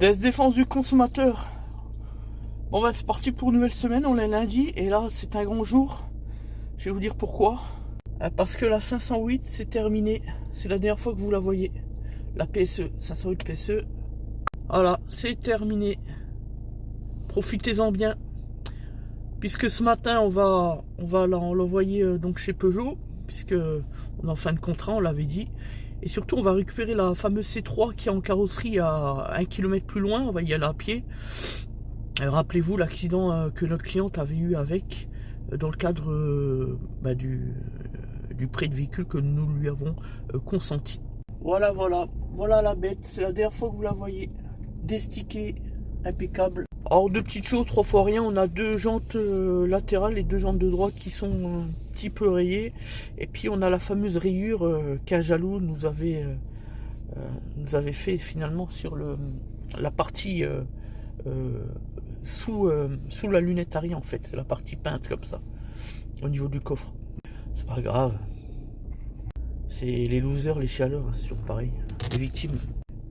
Défense du consommateur. Bon bah c'est parti pour une nouvelle semaine, on est lundi et là c'est un grand jour. Je vais vous dire pourquoi. Parce que la 508 c'est terminé. C'est la dernière fois que vous la voyez. La PSE, 508 PSE. Voilà, c'est terminé. Profitez-en bien. Puisque ce matin on va l'envoyer donc chez Peugeot. Puisque on est en fin de contrat, on l'avait dit. Et surtout on va récupérer la fameuse C3 qui est en carrosserie à 1 km plus loin. On va y aller à pied. Rappelez-vous l'accident que notre cliente avait eu avec dans le cadre du prêt de véhicule que nous lui avons consenti. Voilà la bête, c'est la dernière fois que vous la voyez. Destiquée, impeccable. Alors deux petites choses, 3 fois rien, on a 2 jantes latérales et 2 jantes de droite qui sont un petit peu rayées. Et puis on a la fameuse rayure qu'un jaloux nous avait fait finalement sur la partie sous la lunette arrière en fait, la partie peinte comme ça, au niveau du coffre. C'est pas grave. C'est les losers, les chialeurs, hein, c'est toujours pareil. Les victimes,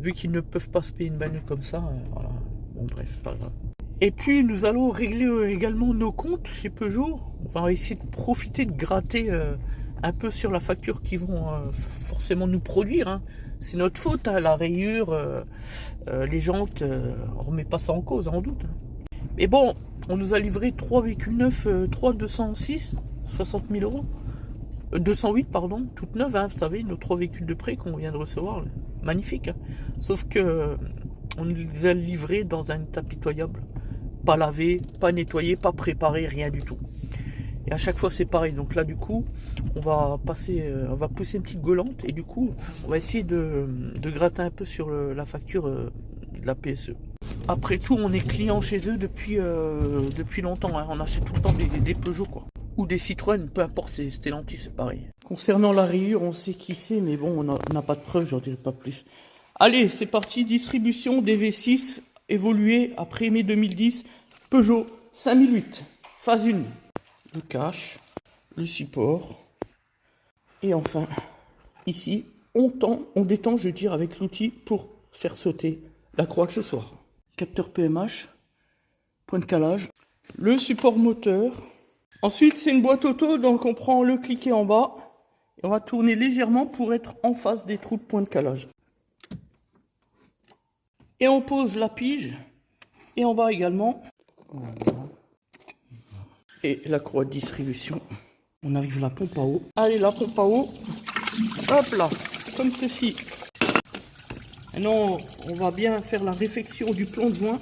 vu qu'ils ne peuvent pas se payer une bagnole comme ça, voilà. Bon bref, c'est pas grave. Et puis nous allons régler également nos comptes chez Peugeot. On va essayer de profiter de gratter un peu sur la facture qu'ils vont forcément nous produire. Hein. C'est notre faute, hein, la rayure, les jantes, on remet pas ça en cause, en doute. Hein. Mais bon, on nous a livré 3 véhicules neufs, 3 206, 60 000 euros. 208 pardon, toutes neuves, hein, vous savez, nos 3 véhicules de prêt qu'on vient de recevoir, magnifique. Hein. Sauf que on nous les a livrés dans un état pitoyable, pas lavé, pas nettoyé, pas préparé, rien du tout. Et à chaque fois c'est pareil, donc là du coup on va pousser une petite gaulante et du coup on va essayer de gratter un peu sur la facture de la PSE. Après tout on est client chez eux depuis longtemps, hein. On achète tout le temps des Peugeot quoi. Ou des Citroën, peu importe, c'est Stellantis, c'est pareil. Concernant la rayure, on sait qui c'est, mais bon, on n'a pas de preuves, j'en dirai pas plus. Allez, c'est parti, distribution des V6 évolués après mai 2010, Peugeot 5008, phase 1. Le cache, le support, et enfin, ici, on détend, je veux dire, avec l'outil pour faire sauter la croix accessoire. Capteur PMH, point de calage, le support moteur. Ensuite, c'est une boîte auto, donc on prend le cliquet en bas et on va tourner légèrement pour être en face des trous de point de calage. Et on pose la pige et en bas également. Et la croix de distribution. On arrive à la pompe à eau. Allez, la pompe à eau. Hop là, comme ceci. Maintenant, on va bien faire la réfection du plomb de joint.